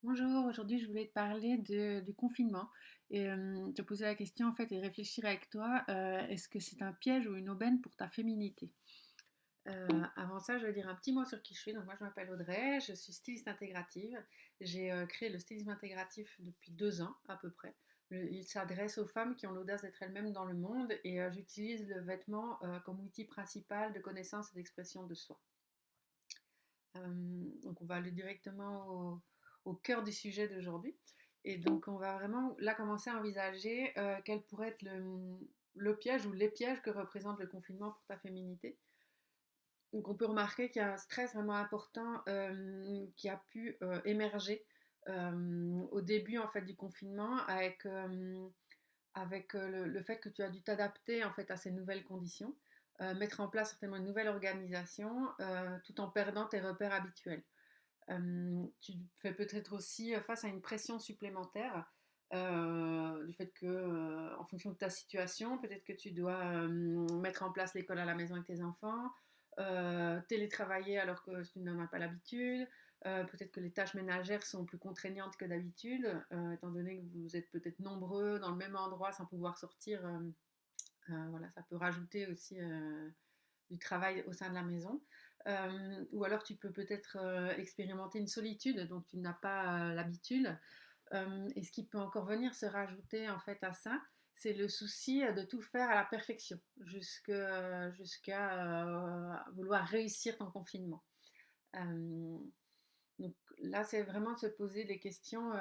Bonjour, aujourd'hui je voulais te parler du confinement et te poser la question en fait et réfléchir avec toi, est-ce que c'est un piège ou une aubaine pour ta féminité? Avant ça, je vais dire un petit mot sur qui je suis. Donc moi je m'appelle Audrey, je suis styliste intégrative. J'ai créé le stylisme intégratif depuis 2 ans à peu près. Il s'adresse aux femmes qui ont l'audace d'être elles-mêmes dans le monde et j'utilise le vêtement comme outil principal de connaissance et d'expression de soi. Donc on va aller directement au cœur du sujet d'aujourd'hui. Et donc on va vraiment là commencer à envisager quel pourrait être le piège ou les pièges que représente le confinement pour ta féminité. Donc on peut remarquer qu'il y a un stress vraiment important qui a pu émerger au début en fait du confinement avec le fait que tu as dû t'adapter en fait à ces nouvelles conditions, mettre en place certainement une nouvelle organisation tout en perdant tes repères habituels. Tu fais peut-être aussi face à une pression supplémentaire du fait que, en fonction de ta situation, peut-être que tu dois mettre en place l'école à la maison avec tes enfants, télétravailler alors que tu n'en as pas l'habitude, peut-être que les tâches ménagères sont plus contraignantes que d'habitude, étant donné que vous êtes peut-être nombreux dans le même endroit sans pouvoir sortir. Voilà, ça peut rajouter aussi du travail au sein de la maison. Ou alors tu peux peut-être expérimenter une solitude dont tu n'as pas l'habitude. Et ce qui peut encore venir se rajouter en fait à ça, c'est le souci de tout faire à la perfection, jusqu'à vouloir réussir ton confinement. Euh, donc là, c'est vraiment de se poser des questions,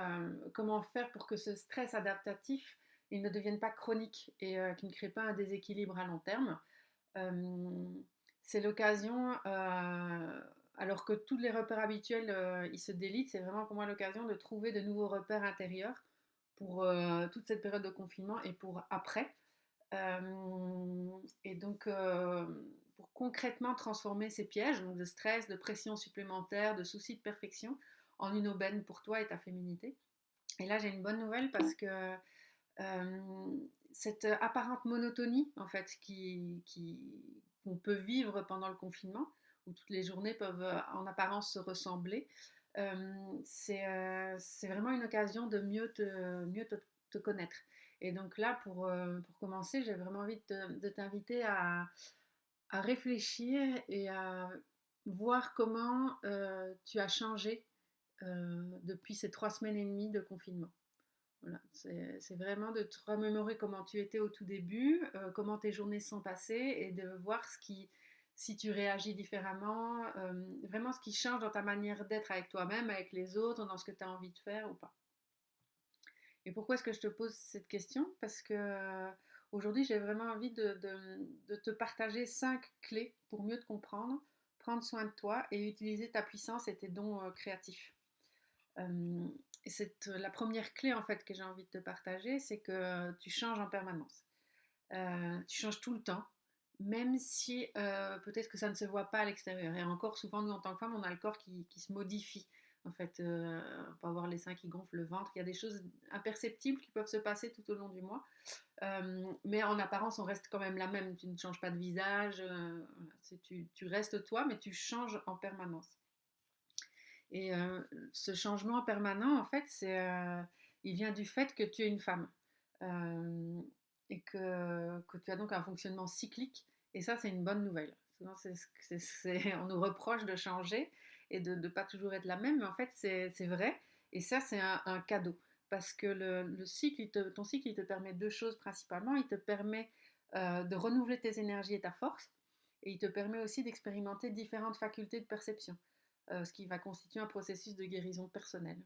comment faire pour que ce stress adaptatif il ne devienne pas chronique et qu'il ne crée pas un déséquilibre à long terme. Euh, c'est l'occasion, alors que tous les repères habituels ils se délitent, c'est vraiment pour moi l'occasion de trouver de nouveaux repères intérieurs pour toute cette période de confinement et pour après. Et donc, pour concrètement transformer ces pièges, donc de stress, de pression supplémentaire, de soucis de perfection, en une aubaine pour toi et ta féminité. Et là, j'ai une bonne nouvelle parce que euh, cette apparente monotonie en fait qu'on peut vivre pendant le confinement, où toutes les journées peuvent en apparence se ressembler, c'est vraiment une occasion de mieux te connaître. Et donc là, pour commencer, j'ai vraiment envie de t'inviter à réfléchir et à voir comment tu as changé depuis ces 3 semaines et demie de confinement. Voilà, c'est vraiment de te remémorer comment tu étais au tout début, comment tes journées sont passées et de voir si tu réagis différemment, vraiment ce qui change dans ta manière d'être avec toi-même, avec les autres, dans ce que tu as envie de faire ou pas. Et pourquoi est-ce que je te pose cette question? Parce que aujourd'hui, j'ai vraiment envie de te partager 5 clés pour mieux te comprendre, prendre soin de toi et utiliser ta puissance et tes dons créatifs. Euh, et c'est la première clé en fait que j'ai envie de te partager, c'est que tu changes en permanence. Tu changes tout le temps, même si peut-être que ça ne se voit pas à l'extérieur. Et encore, souvent, nous, en tant que femmes, on a le corps qui se modifie. En fait, on peut avoir les seins qui gonflent, le ventre. Il y a des choses imperceptibles qui peuvent se passer tout au long du mois. Mais en apparence, on reste quand même la même. Tu ne changes pas de visage. Voilà. Tu restes toi, mais tu changes en permanence. Et ce changement permanent, en fait, il vient du fait que tu es une femme euh, et que tu as donc un fonctionnement cyclique. Et ça, c'est une bonne nouvelle. Souvent, on nous reproche de changer et de ne pas toujours être la même, mais en fait, c'est vrai. Et ça, c'est un cadeau. Parce que le cycle, ton cycle, il te permet deux choses principalement. Il te permet de renouveler tes énergies et ta force. Et il te permet aussi d'expérimenter différentes facultés de perception, ce qui va constituer un processus de guérison personnelle.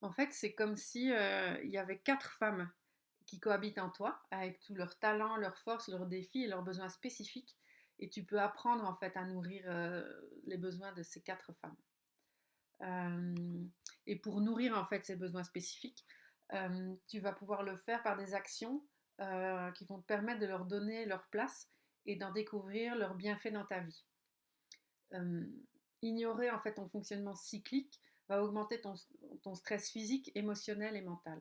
En fait, c'est comme si il y avait 4 femmes qui cohabitent en toi, avec tous leurs talents, leurs forces, leurs défis et leurs besoins spécifiques. Et tu peux apprendre en fait à nourrir les besoins de ces 4 femmes. Euh, et pour nourrir en fait ces besoins spécifiques, tu vas pouvoir le faire par des actions qui vont te permettre de leur donner leur place et d'en découvrir leurs bienfaits dans ta vie. Euh, Ignorer en fait ton fonctionnement cyclique va augmenter ton stress physique, émotionnel et mental.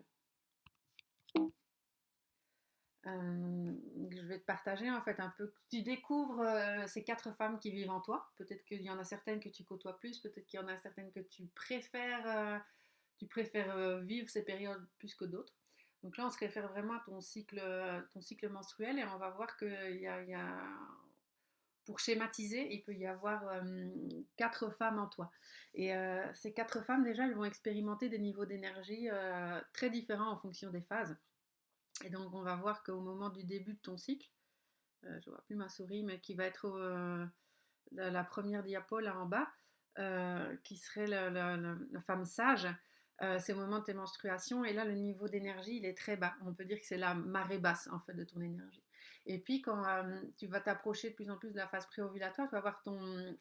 Je vais te partager en fait un peu. Tu découvres ces 4 femmes qui vivent en toi. Peut-être qu'il y en a certaines que tu côtoies plus, peut-être qu'il y en a certaines que tu préfères vivre ces périodes plus que d'autres. Donc là, on se réfère vraiment à ton cycle menstruel et on va voir pour schématiser, il peut y avoir 4 femmes en toi. Et ces 4 femmes, déjà, elles vont expérimenter des niveaux d'énergie très différents en fonction des phases. Et donc, on va voir qu'au moment du début de ton cycle, je ne vois plus ma souris, mais qui va être la première diapo là en bas, qui serait la femme sage. C'est au moment de tes menstruations et là le niveau d'énergie il est très bas. On peut dire que c'est la marée basse en fait de ton énergie. Et puis quand tu vas t'approcher de plus en plus de la phase préovulatoire, tu vas voir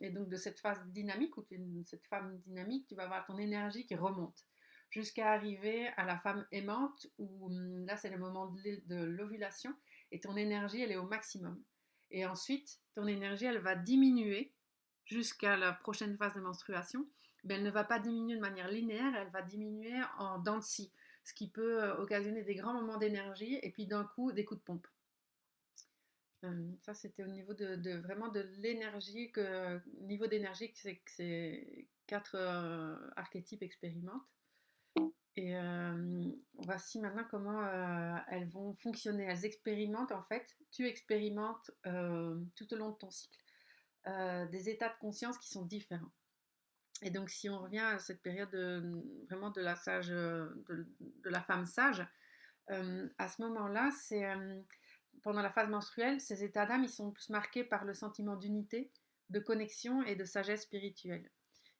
et donc de cette phase dynamique où tu es cette femme dynamique, tu vas voir ton énergie qui remonte jusqu'à arriver à la femme aimante où là c'est le moment de l'ovulation et ton énergie elle est au maximum. Et ensuite, ton énergie, elle va diminuer jusqu'à la prochaine phase de menstruation. Mais elle ne va pas diminuer de manière linéaire, elle va diminuer en dents de scie, ce qui peut occasionner des grands moments d'énergie et puis d'un coup, des coups de pompe. Ça, c'était au niveau vraiment de l'énergie, niveau d'énergie que ces 4 archétypes expérimentent. Et voici maintenant comment elles vont fonctionner. Elles expérimentent en fait, tu expérimentes tout au long de ton cycle des états de conscience qui sont différents. Et donc si on revient à cette période vraiment de la sage, de la femme sage, à ce moment-là, c'est pendant la phase menstruelle, ces états d'âme, ils sont plus marqués par le sentiment d'unité, de connexion et de sagesse spirituelle.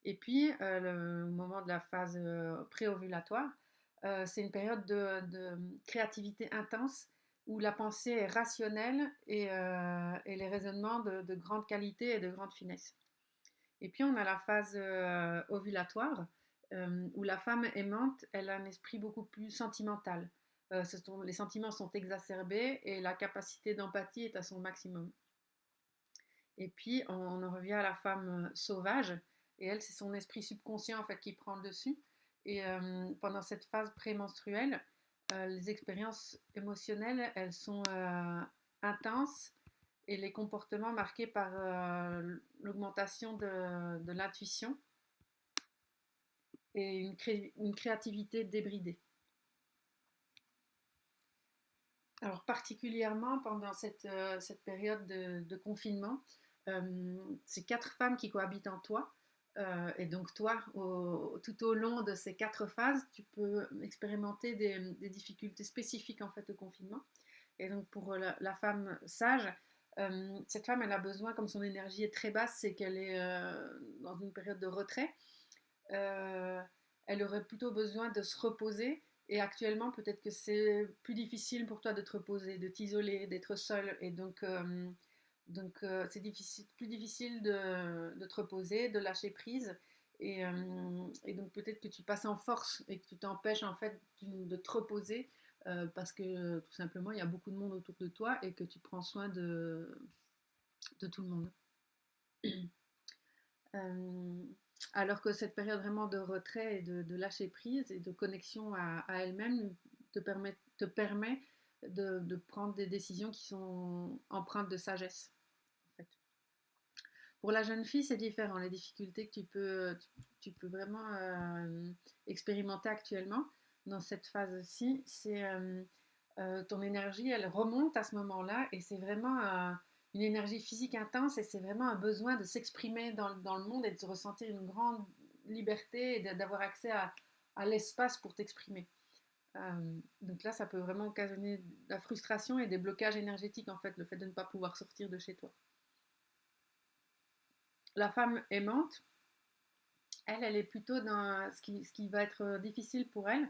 Et puis, le moment de la phase préovulatoire, c'est une période de créativité intense où la pensée est rationnelle et les raisonnements de grande qualité et de grande finesse. Et puis, on a la phase ovulatoire où la femme aimante, elle a un esprit beaucoup plus sentimental. Les sentiments sont exacerbés et la capacité d'empathie est à son maximum. Et puis, on en revient à la femme sauvage. Et elle, c'est son esprit subconscient en fait qui prend le dessus. Et pendant cette phase prémenstruelle, les expériences émotionnelles, elles sont intenses et les comportements marqués par l'augmentation de l'intuition et une créativité débridée. Alors particulièrement pendant cette période de confinement, ces 4 femmes qui cohabitent en toi, et donc toi, tout au long de ces 4 phases, tu peux expérimenter des difficultés spécifiques en fait au confinement. Et donc pour la femme sage, cette femme, elle a besoin, comme son énergie est très basse, c'est qu'elle est dans une période de retrait. Euh, Elle aurait plutôt besoin de se reposer. Et actuellement, peut-être que c'est plus difficile pour toi de te reposer, de t'isoler, d'être seule. Et donc, c'est plus difficile de te reposer, de lâcher prise. Et donc peut-être que tu passes en force et que tu t'empêches en fait de te reposer parce que tout simplement il y a beaucoup de monde autour de toi et que tu prends soin de tout le monde. Euh, alors que cette période vraiment de retrait et de lâcher prise et de connexion à elle-même te permet de prendre des décisions qui sont empreintes de sagesse. En fait. Pour la jeune fille, c'est différent. Les difficultés que tu peux vraiment expérimenter actuellement dans cette phase-ci, c'est ton énergie, elle remonte à ce moment-là et c'est vraiment une énergie physique intense et c'est vraiment un besoin de s'exprimer dans le monde et de ressentir une grande liberté et d'avoir accès à l'espace pour t'exprimer. Donc là, ça peut vraiment occasionner de la frustration et des blocages énergétiques en fait, le fait de ne pas pouvoir sortir de chez toi. La femme aimante, elle est plutôt dans ce qui va être difficile pour elle,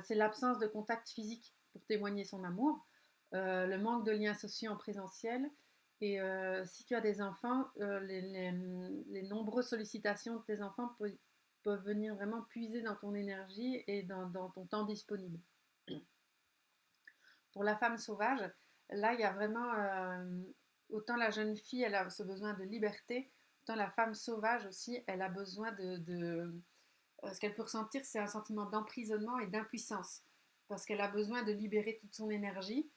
c'est l'absence de contact physique pour témoigner son amour, le manque de liens sociaux en présentiel. Et si tu as des enfants, les nombreuses sollicitations de tes enfants peuvent venir vraiment puiser dans ton énergie et dans ton temps disponible. Pour la femme sauvage, là, il y a vraiment, autant la jeune fille, elle a ce besoin de liberté, autant la femme sauvage aussi, elle a besoin ce qu'elle peut ressentir, c'est un sentiment d'emprisonnement et d'impuissance, parce qu'elle a besoin de libérer toute son énergie.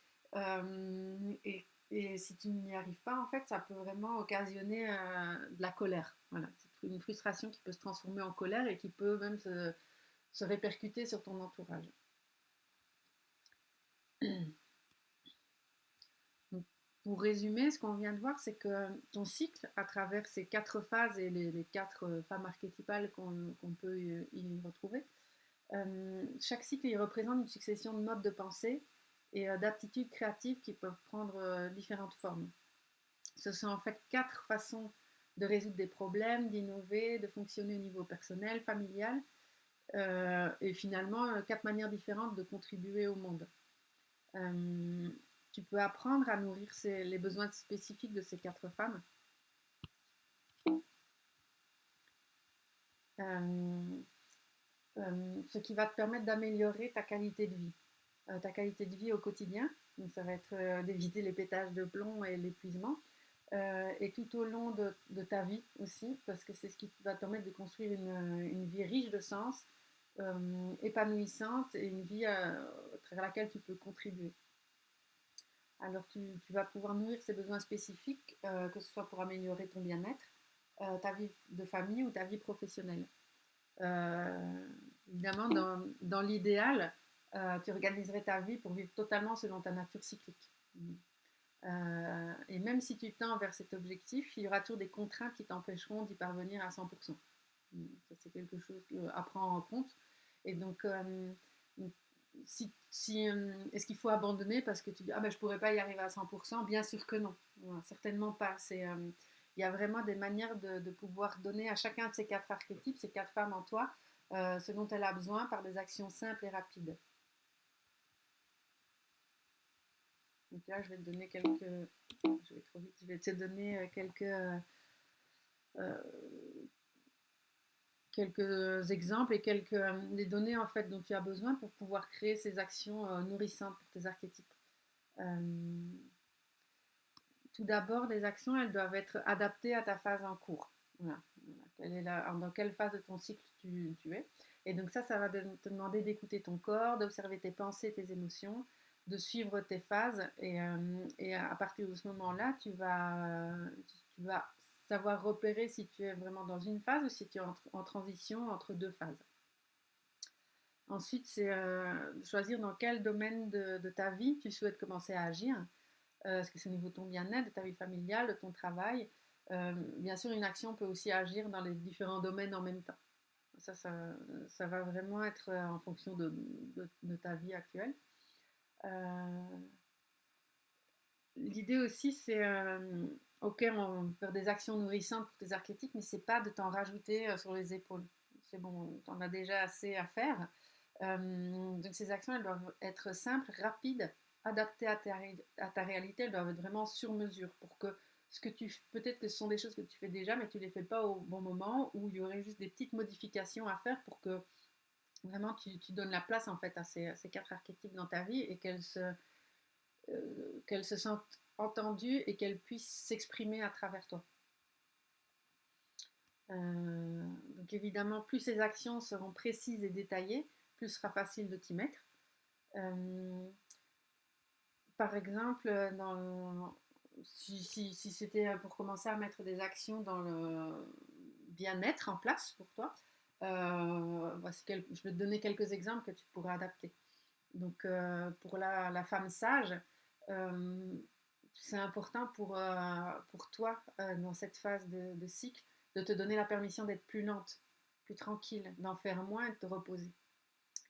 Et si tu n'y arrives pas, en fait, ça peut vraiment occasionner de la colère. Voilà, c'est une frustration qui peut se transformer en colère et qui peut même se répercuter sur ton entourage. Donc, pour résumer, ce qu'on vient de voir, c'est que ton cycle, à travers ces 4 phases et les 4 femmes archétypales qu'on peut y retrouver, chaque cycle il représente une succession de modes de pensée et d'aptitudes créatives qui peuvent prendre différentes formes. Ce sont en fait 4 façons de résoudre des problèmes, d'innover, de fonctionner au niveau personnel, familial, et finalement 4 manières différentes de contribuer au monde. Euh, Tu peux apprendre à nourrir les besoins spécifiques de ces 4 femmes. Euh, Ce qui va te permettre d'améliorer ta qualité de vie. Ta qualité de vie au quotidien. Donc ça va être d'éviter les pétages de plomb et l'épuisement. Et tout au long de ta vie aussi, parce que c'est ce qui va te permettre de construire une vie riche de sens, épanouissante et une vie à travers laquelle tu peux contribuer. Alors tu vas pouvoir nourrir ces besoins spécifiques, que ce soit pour améliorer ton bien-être, ta vie de famille ou ta vie professionnelle. Évidemment, dans l'idéal, tu organiserais ta vie pour vivre totalement selon ta nature cyclique. Et même si tu tends vers cet objectif, il y aura toujours des contraintes qui t'empêcheront d'y parvenir à 100%. Ça, c'est quelque chose à prendre en compte. Et donc, est-ce qu'il faut abandonner parce que tu dis, ah ben je pourrais pas y arriver à 100%? Bien sûr que non. Voilà, certainement pas. Il y a vraiment des manières de pouvoir donner à chacun de ces 4 archétypes, ces 4 femmes en toi, ce dont elle a besoin par des actions simples et rapides. Donc là, je vais te donner quelques. Je vais trop vite. Je vais te donner euh, quelques exemples et quelques des données en fait dont tu as besoin pour pouvoir créer ces actions nourrissantes pour tes archétypes. Euh, Tout d'abord, les actions, elles doivent être adaptées à ta phase en cours. Voilà. Dans quelle phase de ton cycle tu es. Et donc ça va te demander d'écouter ton corps, d'observer tes pensées, tes émotions, de suivre tes phases. Et à partir de ce moment-là, tu vas savoir repérer si tu es vraiment dans une phase ou si tu es en transition entre 2 phases. Ensuite, c'est choisir dans quel domaine de ta vie tu souhaites commencer à agir. Est-ce que c'est au niveau de ton bien-être, de ta vie familiale, de ton travail? Bien sûr, une action peut aussi agir dans les différents domaines en même temps. Ça va vraiment être en fonction de ta vie actuelle. Euh, L'idée aussi, c'est, ok, on va faire des actions nourrissantes pour tes archétypes, mais c'est pas de t'en rajouter sur les épaules. C'est bon, tu en as déjà assez à faire. Donc ces actions, elles doivent être simples, rapides, adaptées à ta réalité. Elles doivent être vraiment sur mesure pour que peut-être que ce sont des choses que tu fais déjà, mais tu les fais pas au bon moment, ou il y aurait juste des petites modifications à faire pour que vraiment tu donnes la place en fait à ces 4 archétypes dans ta vie et qu'elles se sentent entendues et qu'elles puissent s'exprimer à travers toi. Donc évidemment, plus ces actions seront précises et détaillées, plus ce sera facile de t'y mettre. Par exemple, si c'était pour commencer à mettre des actions dans le bien-être en place pour toi, je vais te donner quelques exemples que tu pourrais adapter. Donc, pour la femme sage, euh, c'est important pour toi, dans cette phase de cycle, de te donner la permission d'être plus lente, plus tranquille, d'en faire moins et de te reposer.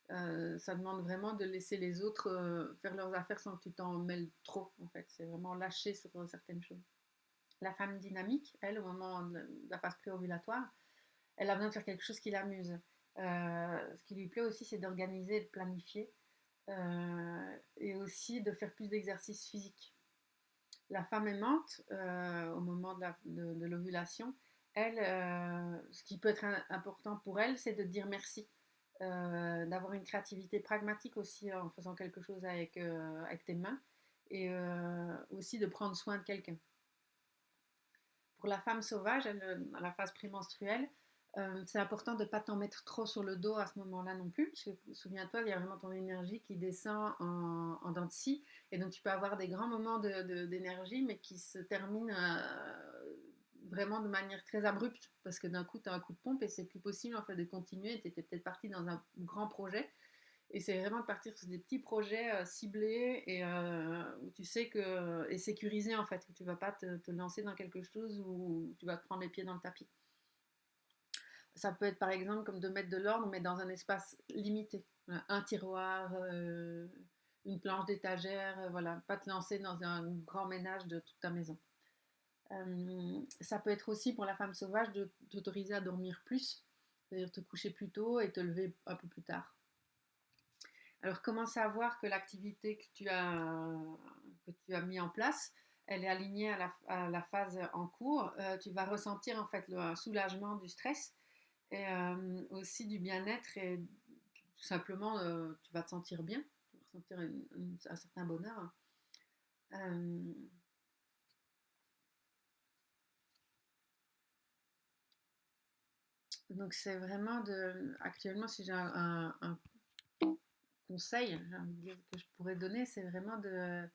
Ça demande vraiment de laisser les autres faire leurs affaires sans que tu t'en mêles trop, en fait. C'est vraiment lâcher sur certaines choses. La femme dynamique, elle, au moment de la phase préovulatoire, elle a besoin de faire quelque chose qui l'amuse. Ce qui lui plaît aussi, c'est d'organiser, de planifier, et aussi de faire plus d'exercices physiques. La femme aimante, au moment de l'ovulation, elle, ce qui peut être important pour elle, c'est de dire merci, d'avoir une créativité pragmatique aussi en faisant quelque chose avec tes mains, et aussi de prendre soin de quelqu'un. Pour la femme sauvage, elle, à la phase prémenstruelle, C'est important de ne pas t'en mettre trop sur le dos à ce moment-là non plus, parce que souviens-toi, il y a vraiment ton énergie qui descend en dents de scie, et donc tu peux avoir des grands moments d'énergie, mais qui se terminent vraiment de manière très abrupte, parce que d'un coup, tu as un coup de pompe et c'est plus possible en fait de continuer. Tu étais peut-être parti dans un grand projet, et c'est vraiment de partir sur des petits projets ciblés et où tu sais que, et sécurisés en fait, où tu vas pas te lancer dans quelque chose où tu vas te prendre les pieds dans le tapis. Ça peut être par exemple comme de mettre de l'ordre, mais dans un espace limité. Voilà, un tiroir, une planche d'étagère, voilà, pas te lancer dans un grand ménage de toute ta maison. Ça peut être aussi pour la femme sauvage de t'autoriser à dormir plus, c'est-à-dire te coucher plus tôt et te lever un peu plus tard. Alors comment savoir que l'activité que tu as mis en place, elle est alignée à la phase en cours. Tu vas ressentir en fait un soulagement du stress et aussi du bien-être et tout simplement tu vas te sentir bien, tu vas ressentir un certain bonheur. Euh, donc c'est vraiment actuellement si j'ai un conseil, j'ai envie de dire, que je pourrais donner, c'est vraiment de,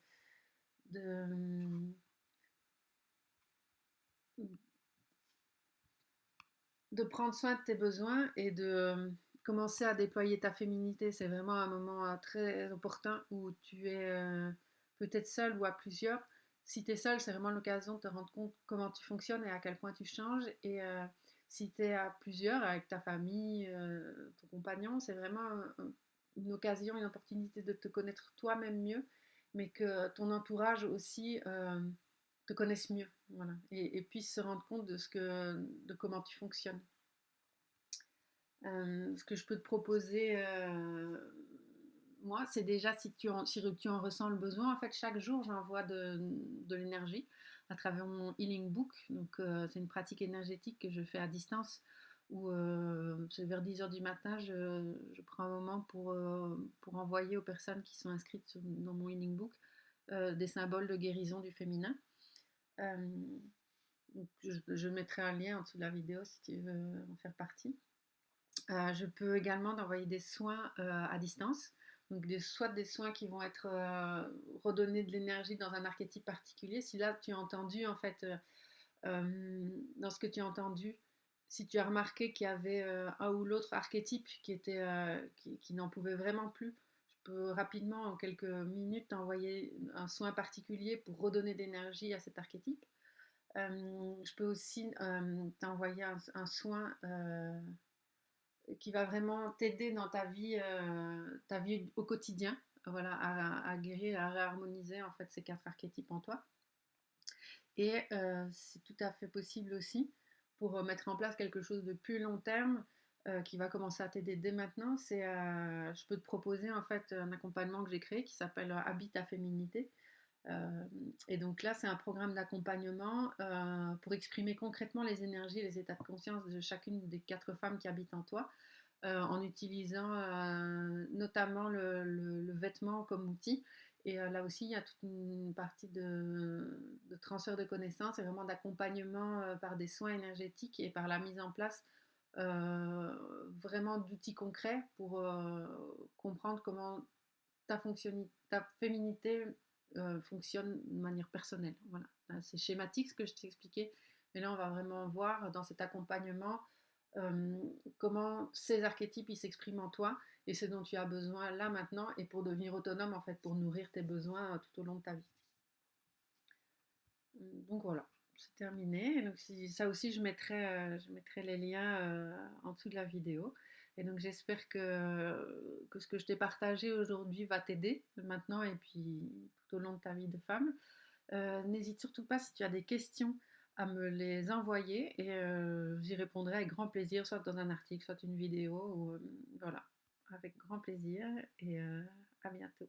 de prendre soin de tes besoins et de commencer à déployer ta féminité. C'est vraiment un moment très opportun où tu es peut-être seul ou à plusieurs. Si tu es seul, c'est vraiment l'occasion de te rendre compte comment tu fonctionnes et à quel point tu changes. Et si tu es à plusieurs, avec ta famille, ton compagnon, c'est vraiment une occasion, une opportunité de te connaître toi-même mieux, mais que ton entourage aussi te connaisse mieux, voilà, et puisse se rendre compte de comment tu fonctionnes. Ce que je peux te proposer, moi, c'est déjà si tu en ressens le besoin, en fait, chaque jour, j'envoie de l'énergie à travers mon Healing Book. Donc, c'est une pratique énergétique que je fais à distance où c'est vers 10 heures du matin, je prends un moment pour envoyer aux personnes qui sont inscrites dans mon Healing Book des symboles de guérison du féminin. Euh, donc je mettrai un lien en dessous de la vidéo si tu veux en faire partie. Je peux également t'envoyer des soins à distance, donc soit des soins qui vont être redonner de l'énergie dans un archétype particulier. Si là tu as entendu en fait, dans ce que tu as entendu, si tu as remarqué qu'il y avait un ou l'autre archétype qui n'en pouvait vraiment plus, je peux rapidement en quelques minutes t'envoyer un soin particulier pour redonner de l'énergie à cet archétype. Je peux aussi t'envoyer un soin qui va vraiment t'aider dans ta vie au quotidien, voilà, à guérir, à réharmoniser en fait ces quatre archétypes en toi. Et c'est tout à fait possible aussi pour mettre en place quelque chose de plus long terme qui va commencer à t'aider dès maintenant. Je peux te proposer en fait un accompagnement que j'ai créé qui s'appelle Habite ta féminité. Et donc là, c'est un programme d'accompagnement pour exprimer concrètement les énergies et les états de conscience de chacune des quatre femmes qui habitent en toi, en utilisant notamment le vêtement comme outil. Et là aussi, il y a toute une partie de transfert de connaissances et vraiment d'accompagnement par des soins énergétiques et par la mise en place vraiment d'outils concrets pour comprendre comment ta féminité fonctionne de manière personnelle. Voilà. C'est schématique ce que je t'ai expliqué, mais là on va vraiment voir dans cet accompagnement euh, comment ces archétypes ils s'expriment en toi et ce dont tu as besoin là maintenant et pour devenir autonome en fait, pour nourrir tes besoins tout au long de ta vie. Donc voilà, c'est terminé. Et donc aussi, je mettrai les liens en dessous de la vidéo. Et donc j'espère que ce que je t'ai partagé aujourd'hui va t'aider maintenant et puis tout au long de ta vie de femme. N'hésite surtout pas si tu as des questions à me les envoyer et j'y répondrai avec grand plaisir, soit dans un article, soit une vidéo. Ou, voilà, avec grand plaisir et à bientôt.